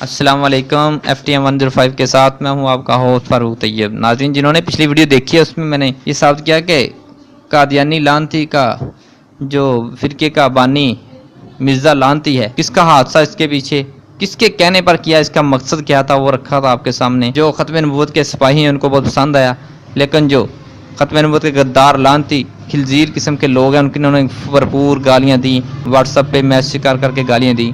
السلام علیکم FTM 105 کے ساتھ میں ہوں آپ کا ہوسٹ فاروق طیب۔ ناظرین جنہوں نے پچھلی ویڈیو دیکھی ہے اس میں نے یہ ثابت کیا کہ قادیانی لعنتی کا جو فرقے کا بانی مرزا لعنتی ہے، کس کا حادثہ اس کے پیچھے، کس کے کہنے پر کیا، اس کا مقصد کیا تھا، وہ رکھا تھا آپ کے سامنے۔ جو ختم نبوت کے سپاہی ہیں ان کو بہت پسند آیا، لیکن جو ختم نبوت کے غدار لعنتی خنزیر قسم کے لوگ ہیں انہوں نے بھرپور گالیاں دی، واٹس ایپ پہ میسج کر کے گالیاں دی،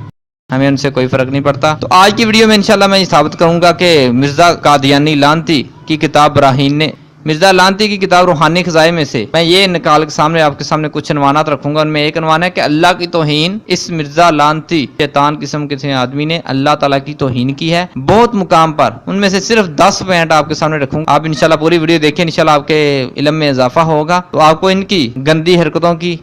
ہمیں ان سے کوئی فرق نہیں پڑتا۔ تو آج کی ویڈیو میں انشاءاللہ میں یہ ثابت کروں گا کہ مرزا قادیانی لعنتی کی کتاب براہین نے مرزا لعنتی کی کتاب روحانی خزائن میں سے میں یہ نکال کے سامنے آپ کے سامنے کچھ عنوانات رکھوں گا۔ ان میں ایک عنوان ہے کہ اللہ کی توہین، اس مرزا لعنتی شیطان قسم کے آدمی نے اللہ تعالیٰ کی توہین کی ہے بہت مقام پر۔ ان میں سے صرف 10 پوائنٹ آپ کے سامنے رکھوں گا، آپ انشاءاللہ پوری ویڈیو دیکھیں، انشاءاللہ آپ کے علم میں اضافہ ہوگا، تو آپ کو ان کی گندی حرکتوں کی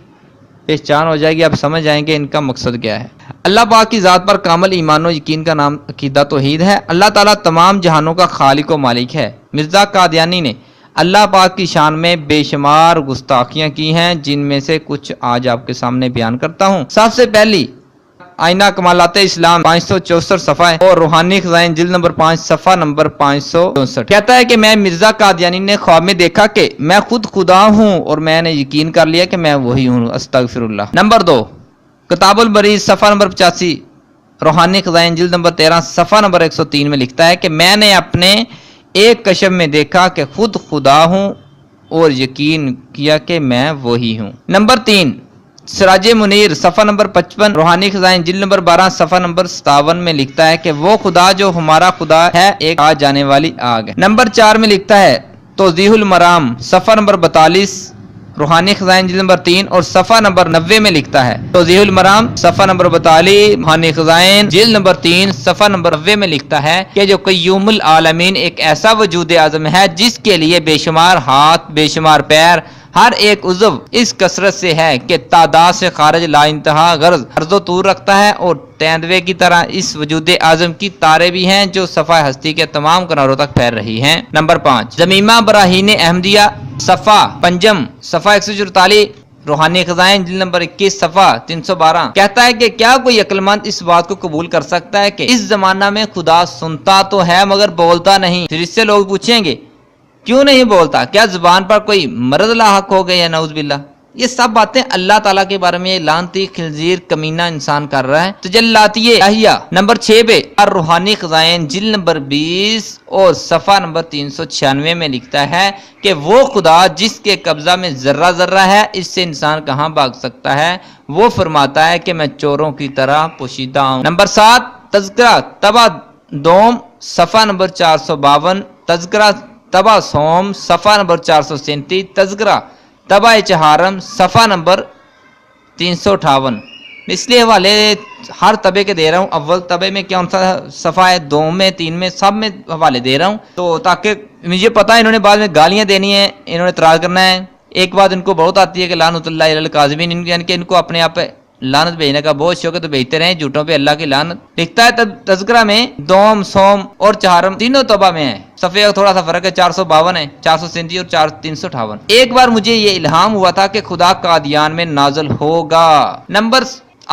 پہچان ہو جائے گی، آپ سمجھ جائیں گے ان کا مقصد کیا ہے۔ اللہ پاک کی ذات پر کامل ایمان و یقین کا نام عقیدہ توحید ہے۔ اللہ تعالیٰ تمام جہانوں کا خالق و مالک ہے۔ مرزا قادیانی نے اللہ پاک کی شان میں بے شمار گستاخیاں کی ہیں، جن میں سے کچھ آج آپ کے سامنے بیان کرتا ہوں۔ سب سے پہلی آئینہ کمالات اسلام 564 صفحہ ہے اور روحانی خزائن جلد نمبر 5 صفحہ نمبر 564 کہتا ہے کہ میں مرزا قادیانی نے خواب میں دیکھا کہ میں خود خدا ہوں اور میں نے یقین کر لیا کہ میں وہی ہوں، استغفر اللہ۔ نمبر 2 کتاب البریز صفحہ نمبر 85 روحانی خزائن جلد نمبر 13 صفحہ نمبر 103 میں لکھتا ہے کہ میں نے اپنے ایک کشف میں دیکھا کہ خود خدا ہوں اور یقین کیا کہ میں وہی ہوں۔ نمبر 3 سراج منیر صفحہ نمبر 55 روحانی خزائن جلد نمبر 12 صفحہ نمبر 57 میں لکھتا ہے کہ وہ خدا جو ہمارا خدا ہے ایک آ جانے والی آگ ہے۔ نمبر 4 میں لکھتا ہے توضیح المرام صفحہ نمبر 42 روحانی خزائن جلد نمبر 3 اور صفحہ نمبر 90 میں لکھتا ہے توضیح المرام صفحہ نمبر 42 روحانی خزائن جلد نمبر 3 صفحہ نمبر 90 میں لکھتا ہے کہ جو قیوم العالمین ایک ایسا وجود اعظم ہے جس کے لیے بے شمار ہاتھ، بے شمار پیر، ہر ایک عضو اس کثرت سے ہے کہ تعداد سے خارج لا انتہا غرض و طور رکھتا ہے، اور تیندوے کی طرح اس وجود اعظم کی تارے بھی ہیں جو صفحہ ہستی کے تمام کناروں تک پھیل رہی ہیں۔ نمبر 5 زمیمہ براہین احمدیہ صفحہ پنجم صفحہ 144 روحانی خزائن جلد نمبر 21 صفحہ 312 کہتا ہے کہ کیا کوئی عقل مند اس بات کو قبول کر سکتا ہے کہ اس زمانہ میں خدا سنتا تو ہے مگر بولتا نہیں؟ پھر اس سے لوگ پوچھیں گے کیوں نہیں بولتا، کیا زبان پر کوئی مرض لاحق ہو گیا؟ نعوذ باللہ۔ یہ سب باتیں اللہ تعالیٰ کے بارے میں لعنتی خنزیر کمینہ انسان کر رہا ہے۔ تجلاتی الہیہ نمبر 6 پہ روحانی خزائن جلد نمبر 20 اور صفحہ نمبر 396 میں لکھتا ہے کہ وہ خدا جس کے قبضہ میں ذرہ ذرہ ہے اس سے انسان کہاں بھاگ سکتا ہے؟ وہ فرماتا ہے کہ میں چوروں کی طرح پوشیدہ ہوں۔ نمبر 7 تذکرہ طبع دوم صفحہ نمبر 452 تذکرہ طبع سوم صفحہ نمبر 437 تذکرہ طبع چہارم صفحہ نمبر 358 اس لیے حوالے ہر طبع کے دے رہا ہوں، اول طبع میں کون سا صفحہ ہے، 2 میں 3 میں سب میں حوالے دے رہا ہوں، تو تاکہ مجھے پتا ہے انہوں نے بعد میں گالیاں دینی ہیں، انہوں نے اعتراض کرنا ہے۔ ایک بات ان کو بہت آتی ہے کہ لعنت اللہ علی الکاذبین، یعنی کہ ان کو اپنے آپ پہ لعنت بھیجنے کا بہت شوق ہے، تو بھیجتے رہیں جھوٹوں پہ اللہ کی لعنت۔ لکھتا ہے تذکرہ میں دوم سوم اور چہارم تینوں طبع میں ہے، صفحے کا تھوڑا سا فرق ہے، 452 ہے، 437 اور 358۔ ایک بار مجھے یہ الہام ہوا تھا کہ خدا قادیان میں نازل ہوگا۔ نمبر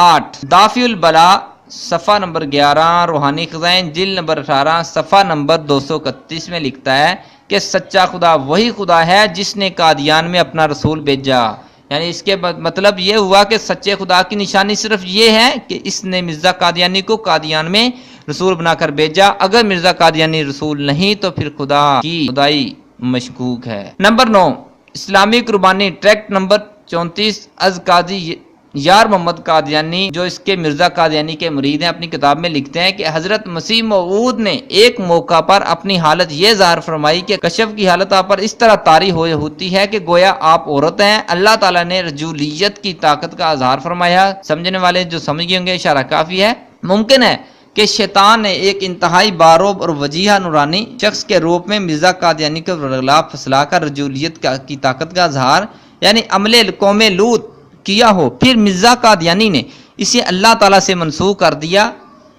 8 دافع البلا صفحہ نمبر 11 روحانی خزائن جلد نمبر 18 صفحہ نمبر 231 میں لکھتا ہے کہ سچا خدا وہی خدا ہے جس نے قادیان میں اپنا رسول بھیجا۔ یعنی اس کے مطلب یہ ہوا کہ سچے خدا کی نشانی صرف یہ ہے کہ اس نے مرزا قادیانی کو قادیان میں رسول بنا کر بھیجا۔ اگر مرزا قادیانی رسول نہیں تو پھر خدا کی خدائی مشکوک ہے۔ نمبر 9 اسلامی قربانی ٹریکٹ نمبر 34 از قاضی یار محمد قادیانی جو اس کے مرزا قادیانی کے مرید ہیں اپنی کتاب میں لکھتے ہیں کہ حضرت مسیح موعود نے ایک موقع پر اپنی حالت یہ ظاہر فرمائی کہ کشف کی حالت آپ پر اس طرح طاری ہوتی ہے کہ گویا آپ عورت ہیں۔ اللہ تعالیٰ نے رجولیت کی طاقت کا اظہار فرمایا۔ سمجھنے والے جو سمجھ گئے ہوں گے اشارہ کافی ہے۔ ممکن ہے کہ شیطان نے ایک انتہائی باروب اور وجیحہ نورانی شخص کے روپ میں مرزا قادیانی کو رغلا پھسلا کر رجولیت کی طاقت کا اظہار یعنی عمل قوم لوط کیا ہو، پھر مرزا قادیانی نے اسے اللہ تعالیٰ سے منسوخ کر دیا۔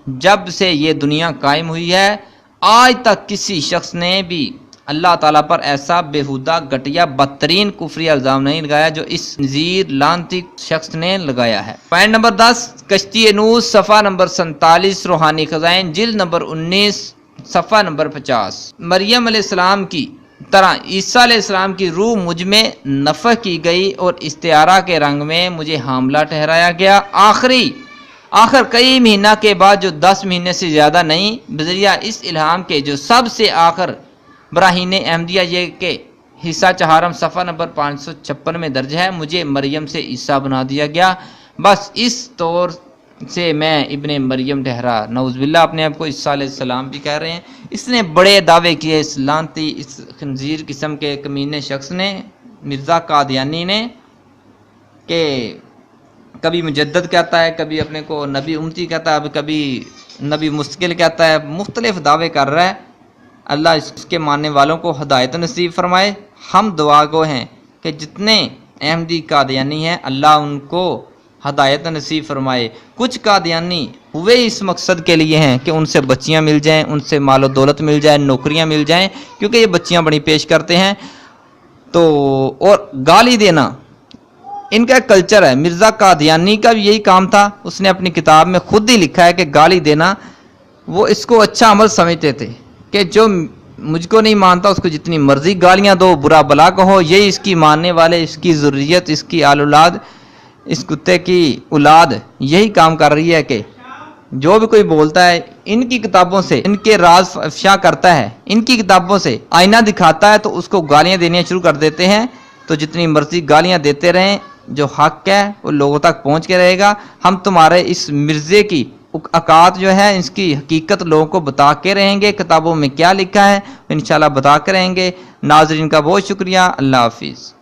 جب سے یہ دنیا قائم ہوئی ہے آج تک کسی شخص نے بھی اللہ تعالیٰ پر ایسا بیہودہ گھٹیا بدترین کفری الزام نہیں لگایا جو اس خنزیر لعنتی شخص نے لگایا ہے۔ پوائنٹ نمبر 10، کشتی نوح صفحہ نمبر 47، روحانی خزائن جلد نمبر 19 صفحہ نمبر 50۔ مریم علیہ السلام کی طرح عیسیٰ علیہ السلام کی روح مجھ میں نفخ کی گئی اور استعارہ کے رنگ میں مجھے حاملہ ٹھہرایا گیا۔ آخر کئی مہینہ کے بعد، جو 10 مہینے سے زیادہ نہیں، بذریعہ اس الہام کے جو سب سے آخر براہین احمدیہ یہ کہ حصہ چہارم صفحہ نمبر 556 میں درج ہے، مجھے مریم سے عیسیٰ بنا دیا گیا۔ بس اس طور سے میں ابن مریم ٹھہرا۔ نعوذ باللہ، اپنے آپ کو عیسیٰ علیہ السلام بھی کہہ رہے ہیں۔ اس نے بڑے دعوے کیے، اس لعنتی اس خنزیر قسم کے کمینے شخص نے، مرزا قادیانی نے، کہ کبھی مجدد کہتا ہے، کبھی اپنے کو نبی امتی کہتا ہے، کبھی نبی مستقل کہتا ہے، مختلف دعوے کر رہا ہے۔ اللہ اس کے ماننے والوں کو ہدایت نصیب فرمائے۔ ہم دعا گو ہیں کہ جتنے احمدی قادیانی ہیں اللہ ان کو ہدایت نصیب فرمائے۔ کچھ قادیانی ہوئے اس مقصد کے لیے ہیں کہ ان سے بچیاں مل جائیں، ان سے مال و دولت مل جائے، نوکریاں مل جائیں، کیونکہ یہ بچیاں بڑی پیش کرتے ہیں تو، اور گالی دینا ان کا کلچر ہے۔ مرزا قادیانی کا بھی یہی کام تھا، اس نے اپنی کتاب میں خود ہی لکھا ہے کہ گالی دینا وہ اس کو اچھا عمل سمجھتے تھے، کہ جو مجھ کو نہیں مانتا اس کو جتنی مرضی گالیاں دو، برا بلا کہو، یہی اس کی ماننے والے، اس کی ذریت، اس کی آل اولاد، اس کتے کی اولاد یہی کام کر رہی ہے کہ جو بھی کوئی بولتا ہے ان کی کتابوں سے، ان کے راز افشا کرتا ہے، ان کی کتابوں سے آئینہ دکھاتا ہے تو اس کو گالیاں دینی شروع کر دیتے ہیں۔ تو جتنی مرضی گالیاں دیتے رہیں، جو حق ہے وہ لوگوں تک پہنچ کے رہے گا۔ ہم تمہارے اس مرزے کی اوقات جو ہے، اس کی حقیقت لوگوں کو بتا کے رہیں گے، کتابوں میں کیا لکھا ہے انشاءاللہ بتا کے رہیں گے۔ ناظرین کا بہت شکریہ، اللہ حافظ۔